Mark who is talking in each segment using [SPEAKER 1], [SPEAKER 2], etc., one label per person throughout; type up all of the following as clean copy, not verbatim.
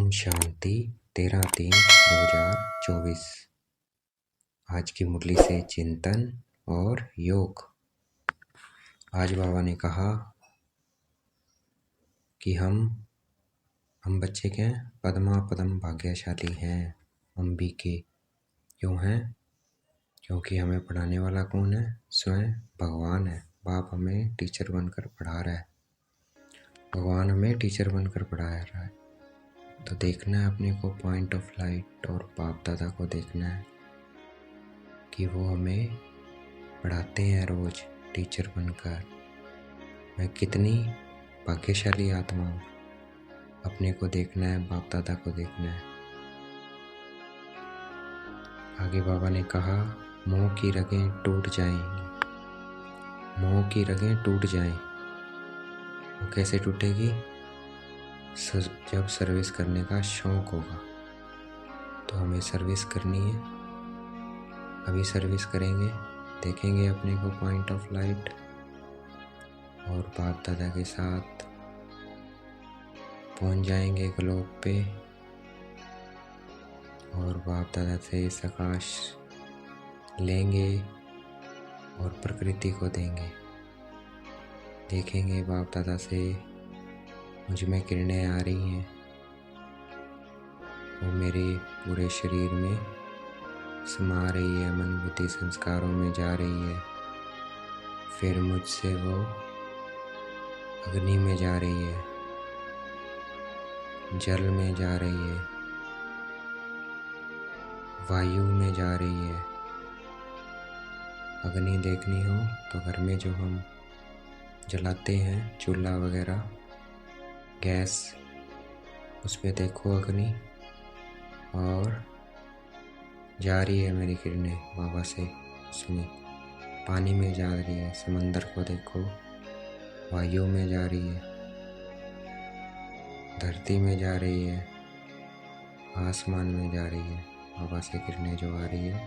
[SPEAKER 1] ओम शांति 13/3/2024। आज की मुरली से चिंतन और योग। आज बाबा ने कहा कि हम बच्चे के पद्मा पदम भाग्यशाली हैं। हम भी के क्यों हैं? क्योंकि हमें पढ़ाने वाला कौन है? स्वयं भगवान है। बाप हमें टीचर बनकर पढ़ा रहा है, भगवान हमें टीचर बनकर पढ़ा रहा है। तो देखना है अपने को पॉइंट ऑफ लाइट और बाप दादा को देखना है कि वो हमें पढ़ाते हैं रोज टीचर बनकर। मैं कितनी भाग्यशाली आत्मा हूँ। अपने को देखना है, बाप दादा को देखना है। आगे बाबा ने कहा मोह की रगें टूट जाएंगी। मोह की रगें टूट जाएं। वो कैसे टूटेगी? जब सर्विस करने का शौक होगा। तो हमें सर्विस करनी है। अभी सर्विस करेंगे, देखेंगे अपने को पॉइंट ऑफ लाइट और बाप दादा के साथ पहुंच जाएंगे ग्लोब पे और बाप दादा से प्रकाश लेंगे और प्रकृति को देंगे। देखेंगे बाप दादा से मुझ में किरणें आ रही हैं, वो मेरे पूरे शरीर में समा रही है, मन बुद्धि संस्कारों में जा रही है। फिर मुझसे वो अग्नि में जा रही है, जल में जा रही है, वायु में जा रही है। अग्नि देखनी हो तो घर में जो हम जलाते हैं चूल्हा वगैरह, गैस, उस पे देखो अग्नि और जा रही है मेरी किरणें बाबा से, उसमें पानी में जा रही है। समंदर को देखो, वायु में जा रही है, धरती में जा रही है, आसमान में जा रही है। बाबा से किरणें जो आ रही है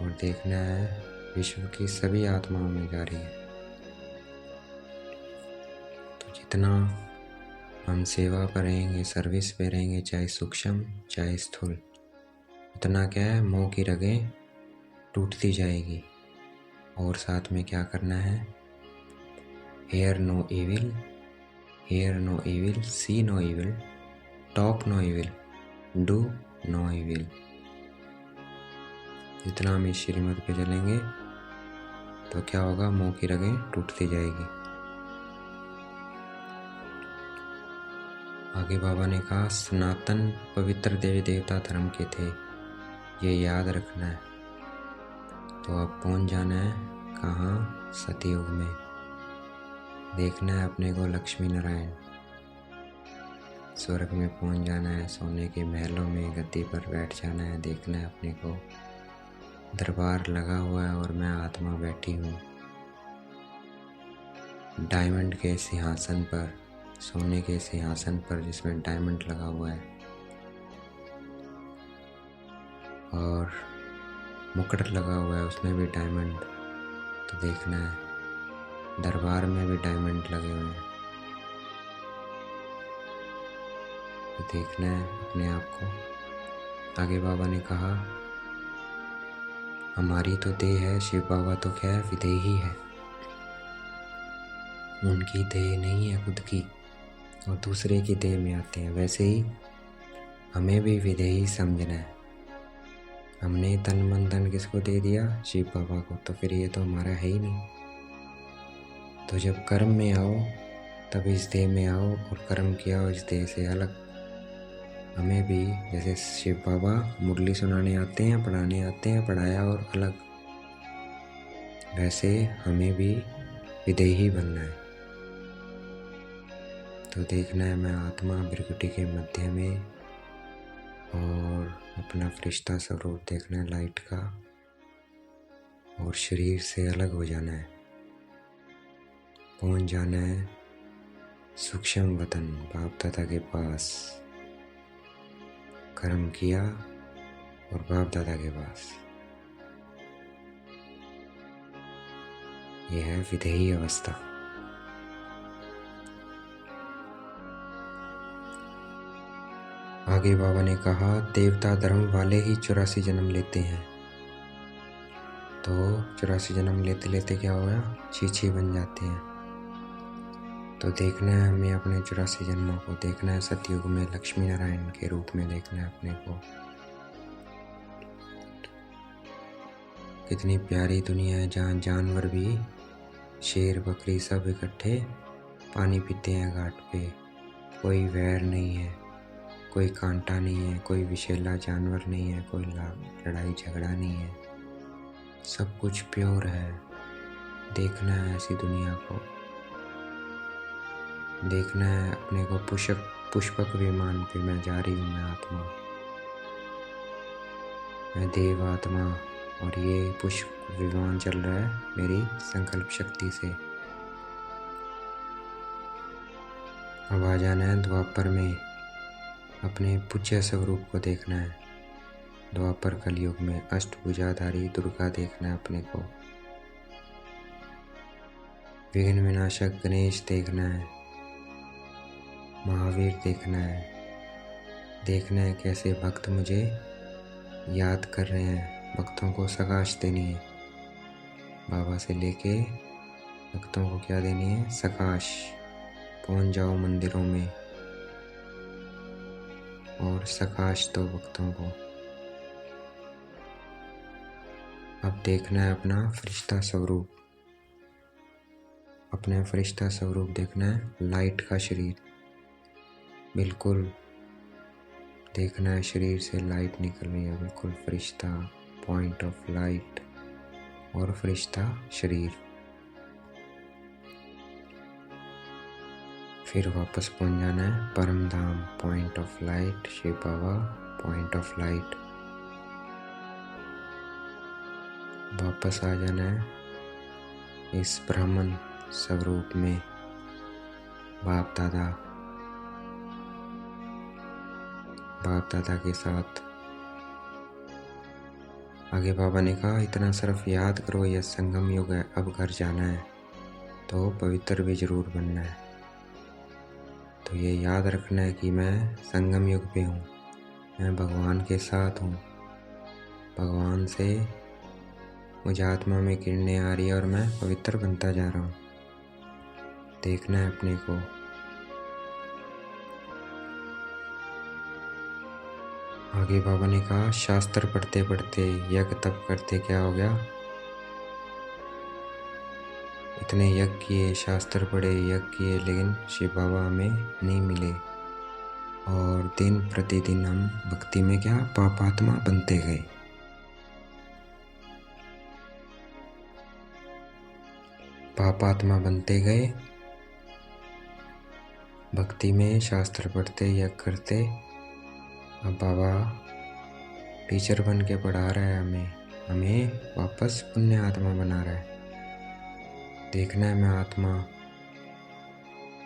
[SPEAKER 1] और देखना है विश्व की सभी आत्माओं में जा रही है। तो जितना हम सेवा पर रहेंगे, सर्विस पे रहेंगे, चाहे सूक्ष्म चाहे स्थूल, उतना क्या है मोह की रगें टूटती जाएगी। और साथ में क्या करना है? Hear no evil, hear no evil, see no evil, talk no evil, do no evil। जितना हम इस श्रीमत पे चलेंगे तो क्या होगा? मोह की रगें टूटती जाएगी। आगे बाबा ने कहा सनातन पवित्र देवी देवता धर्म के थे, ये याद रखना है। तो अब पहुंच जाना है कहाँ? सतयुग में। देखना है अपने को लक्ष्मी नारायण। स्वर्ग में पहुंच जाना है, सोने के महलों में गद्दी पर बैठ जाना है। देखना है अपने को दरबार लगा हुआ है और मैं आत्मा बैठी हूँ डायमंड के सिंहासन पर, सोने के सिंहासन पर जिसमें डायमंड लगा हुआ है और मुकुट लगा हुआ है, उसमें भी डायमंड। तो देखना है दरबार में भी डायमंड लगे हुए हैं। तो देखना है अपने आप को। आगे बाबा ने कहा हमारी तो देह है, शिव बाबा तो क्या है? विदेही है। उनकी देह नहीं है खुद की, और दूसरे की देह में आते हैं। वैसे ही हमें भी विदेही समझना है। हमने तन मन धन किसको दे दिया? शिव बाबा को। तो फिर ये तो हमारा है ही नहीं। तो जब कर्म में आओ तब इस देह में आओ और कर्म किया हो इस देह से अलग। हमें भी जैसे शिव बाबा मुरली सुनाने आते हैं, पढ़ाने आते हैं, पढ़ाया और अलग, वैसे हमें भी विदेही बनना है। तो देखना है मैं आत्मा भृकुटी के मध्य में और अपना फरिश्ता स्वरूप देखना है लाइट का, और शरीर से अलग हो जाना है। पहुंच जाना है सूक्ष्म वतन बाप दादा के पास। कर्म किया और बाप दादा के पास। यह है विधेयी अवस्था। आगे बाबा ने कहा, देवता धर्म वाले ही 84 जन्म लेते हैं। तो 84 जन्म लेते लेते क्या होगा, छीछी बन जाते हैं। तो देखना है हमें अपने 84 जन्मों को, देखना है सतयुग में लक्ष्मी नारायण के रूप में देखना है अपने को। कितनी प्यारी दुनिया है जहाँ जानवर भी, शेर बकरी सब इकट्ठे पानी पीते हैं घाट पे। कोई वैर नहीं है, कोई कांटा नहीं है, कोई विषैला जानवर नहीं है, कोई लड़ाई झगड़ा नहीं है, सब कुछ प्योर है। देखना है ऐसी दुनिया को, देखना है अपने को। पुष्पक विमान पे मैं जा रही हूँ, मैं आत्मा, मैं देव आत्मा, और ये पुष्प विमान चल रहा है मेरी संकल्प शक्ति से। अब आ जाना है द्वापर में, अपने पूज्य स्वरूप को देखना है। द्वापर कलयुग में अष्टभुजाधारी दुर्गा देखना है अपने को। विघ्न विनाशक गणेश देखना है, महावीर देखना है। देखना है कैसे भक्त मुझे याद कर रहे हैं, भक्तों को सकाश देनी है। बाबा से लेके भक्तों को क्या देनी है, सकाश। पहुंच जाओ मंदिरों में और सकाश दो भक्तों को। अब देखना है अपना फरिश्ता स्वरूप, अपना फरिश्ता स्वरूप देखना है, लाइट का शरीर। बिल्कुल देखना है शरीर से लाइट निकल रही है, बिल्कुल फरिश्ता, पॉइंट ऑफ लाइट और फरिश्ता शरीर। फिर वापस पहुंच जाना है परम धाम, point of light, Shiv Baba point of light. वापस आ जाना है इस ब्राह्मण स्वरूप में, बाप दादा के साथ। आगे बाबा ने कहा, इतना सिर्फ याद करो यह संगम युग है, अब घर जाना है तो पवित्र भी जरूर बनना है। तो ये याद रखना है कि मैं संगम युग पे हूँ, मैं भगवान के साथ हूँ। भगवान से मुझे आत्मा में किरणें आ रही है और मैं पवित्र बनता जा रहा हूँ। देखना है अपने को। आगे बाबा ने कहा, शास्त्र पढ़ते पढ़ते यज्ञ तप करते क्या हो गया, इतने यज्ञ किए, शास्त्र पढ़े, यज्ञ किए, लेकिन शिव बाबा हमें नहीं मिले। और दिन प्रतिदिन हम भक्ति में क्या, पापात्मा बनते गए। पापात्मा बनते गए, भक्ति में शास्त्र पढ़ते, यज्ञ करते। अब बाबा टीचर बन के पढ़ा रहा है हमें वापस पुण्य आत्मा बना रहा है। देखना है मैं आत्मा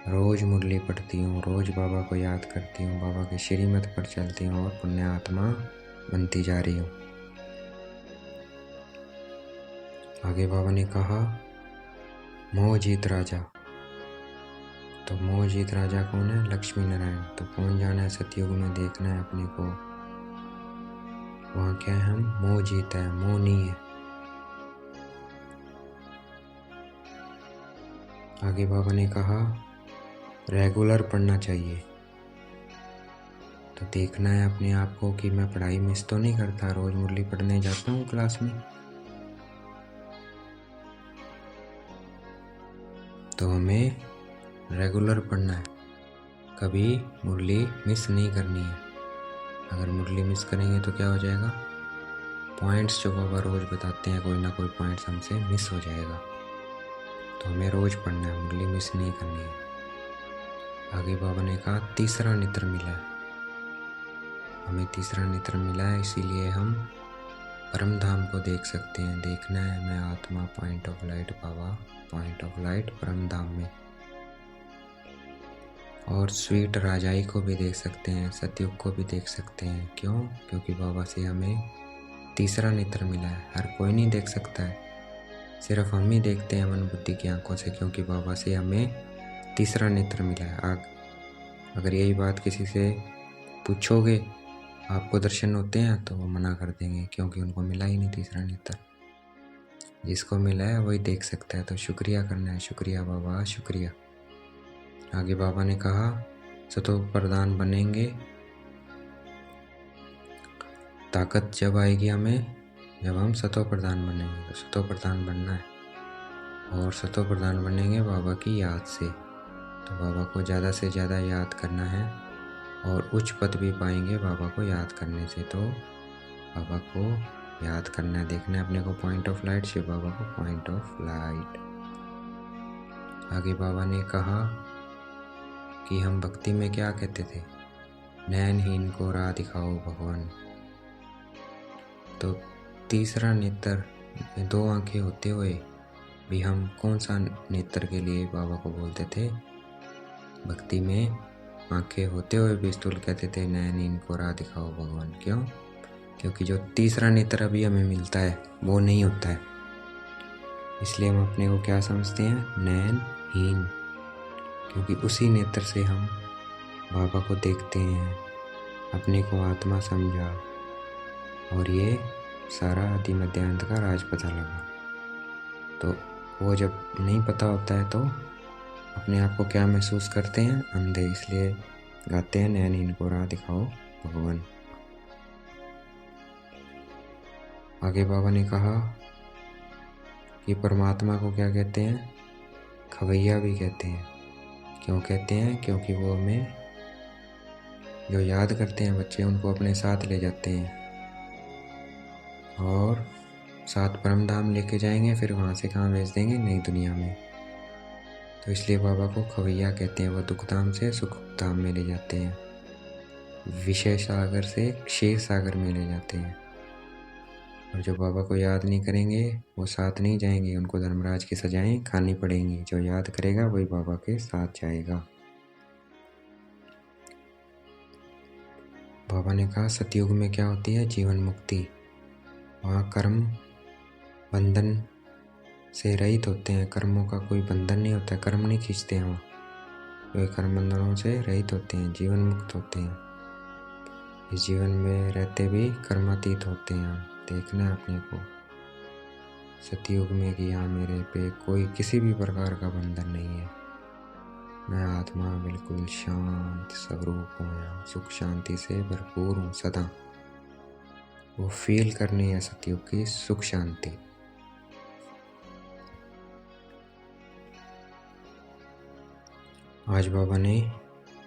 [SPEAKER 1] रोज मुरली पढ़ती हूँ, रोज बाबा को याद करती हूँ, बाबा के श्रीमत पर चलती हूँ और पुण्य आत्मा बनती जा रही हूँ। आगे बाबा ने कहा, मोह जीत राजा। तो मोह जीत राजा कौन है, लक्ष्मी नारायण। तो पहुंच जाना है सतयुग में, देखना है अपने को। वहाँ क्या है, हम मोह जीता है, मोह नहीं है। आगे बाबा ने कहा, रेगुलर पढ़ना चाहिए। तो देखना है अपने आप को कि मैं पढ़ाई मिस तो नहीं करता, रोज मुरली पढ़ने जाता हूँ क्लास में। तो हमें रेगुलर पढ़ना है, कभी मुरली मिस नहीं करनी है। अगर मुरली मिस करेंगे तो क्या हो जाएगा, पॉइंट्स जो बाबा रोज बताते हैं, कोई ना कोई पॉइंट्स हमसे मिस हो जाएगा। तो हमें रोज पढ़ना है, मुरली मिस नहीं करनी है। आगे बाबा ने कहा, तीसरा नेत्र मिला है हमें, तीसरा नेत्र मिला है, इसीलिए हम परम धाम को देख सकते हैं। देखना है मैं आत्मा, point of light Baba, point of light परम धाम में। और स्वीट राजाई को भी देख सकते हैं, सतयुग को भी देख सकते हैं। क्यों? क्योंकि बाबा से हमें तीसरा नेत्र मिला है। हर कोई नहीं देख सकता है, सिर्फ हम ही देखते हैं मन बुद्धि की आंखों से, क्योंकि बाबा से हमें तीसरा नेत्र मिला है। अगर यही बात किसी से पूछोगे आपको दर्शन होते हैं तो वो मना कर देंगे, क्योंकि उनको मिला ही नहीं तीसरा नेत्र। जिसको मिला है वही देख सकता है, तो शुक्रिया करना है। शुक्रिया बाबा, शुक्रिया। आगे बाबा ने कहा सतो प्रधान बनेंगे। ताकत जब आएगी हमें, जब हम सतो प्रधान बनेंगे। तो सतो प्रधान बनना है, और सतो प्रधान बनेंगे बाबा की याद से। तो बाबा को ज़्यादा से ज़्यादा याद करना है, और उच्च पद भी पाएंगे बाबा को याद करने से। तो बाबा को याद करना है, देखना है अपने को पॉइंट ऑफ लाइट, शिव बाबा को पॉइंट ऑफ लाइट। आगे बाबा ने कहा कि हम भक्ति में क्या कहते थे, नैनहीन को राह दिखाओ भगवान। तो तीसरा नेत्र, 2 आंखें होते हुए भी हम कौन सा नेत्र के लिए बाबा को बोलते थे? भक्ति में आंखें होते हुए भी स्थूल कहते थे नैनहीन को राह दिखाओ भगवान। क्यों? क्योंकि जो तीसरा नेत्र अभी हमें मिलता है वो नहीं होता है, इसलिए हम अपने को क्या समझते हैं? नैनहीन। क्योंकि उसी नेत्र से हम बाबा को देखते हैं, अपने को आत्मा समझा, और ये सारा आदि मध्यांत का राज पता लगा। तो वो जब नहीं पता होता है तो अपने आप को क्या महसूस करते हैं? अंधे। इसलिए गाते हैं नैनहीन को राह दिखाओ भगवान। आगे बाबा ने कहा कि परमात्मा को क्या कहते हैं? खवैया भी कहते हैं। क्यों कहते हैं? क्योंकि वो हमें जो याद करते हैं बच्चे, उनको अपने साथ ले जाते हैं, और साथ परम धाम लेके जाएंगे, फिर वहाँ से कहाँ भेज देंगे? नई दुनिया में। तो इसलिए बाबा को खवैया कहते हैं। वो दुख धाम से सुख धाम में ले जाते हैं, विषय सागर से क्षीर सागर में ले जाते हैं। और जो बाबा को याद नहीं करेंगे वो साथ नहीं जाएंगे, उनको धर्मराज की सजाएं खानी पड़ेंगी। जो याद करेगा वही बाबा के साथ जाएगा। बाबा ने कहा सतयुग में क्या होती है? जीवन मुक्ति। वहाँ कर्म बंधन से रहित होते हैं, कर्मों का कोई बंधन नहीं होता, कर्म नहीं खींचते हैं वहाँ, वे कर्म बंधनों से रहित होते हैं, जीवन मुक्त होते हैं। इस जीवन में रहते भी कर्मातीत होते हैं। देखना है अपने को सतयुग में कि यहाँ मेरे पे कोई किसी भी प्रकार का बंधन नहीं है, मैं आत्मा बिल्कुल शांत स्वरूप हूँ, यहाँ सुख शांति से भरपूर हूँ सदा। वो फील करनी है सतयुग की सुख शांति। आज बाबा ने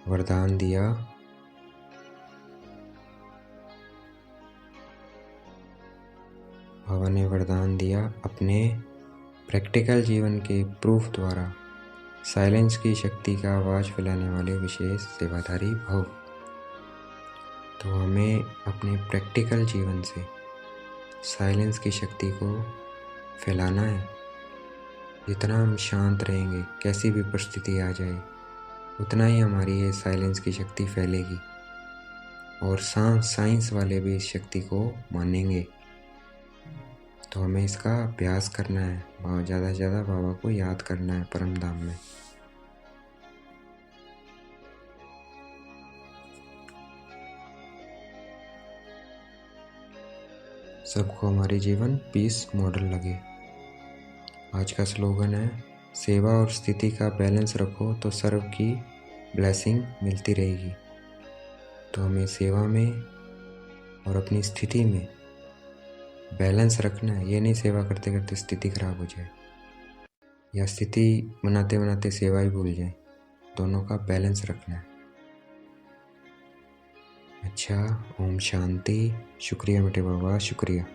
[SPEAKER 1] वरदान दिया, बाबा ने वरदान दिया अपने प्रैक्टिकल जीवन के प्रूफ द्वारा साइलेंस की शक्ति का आवाज़ फैलाने वाले विशेष सेवाधारी भव। तो हमें अपने प्रैक्टिकल जीवन से साइलेंस की शक्ति को फैलाना है। जितना हम शांत रहेंगे, कैसी भी परिस्थिति आ जाए, उतना ही हमारी ये साइलेंस की शक्ति फैलेगी, और साइंस वाले भी इस शक्ति को मानेंगे। तो हमें इसका अभ्यास करना है, ज़्यादा से ज़्यादा बाबा को याद करना है परम धाम में। सबको हमारी जीवन पीस मॉडल लगे। आज का स्लोगन है सेवा और स्थिति का बैलेंस रखो तो सर्व की ब्लेसिंग मिलती रहेगी। तो हमें सेवा में और अपनी स्थिति में बैलेंस रखना है। ये नहीं सेवा करते करते स्थिति खराब हो जाए, या स्थिति बनाते बनाते सेवा ही भूल जाए। दोनों का बैलेंस रखना है। अच्छा, ओम शांति। शुक्रिया बेटे बाबा, शुक्रिया।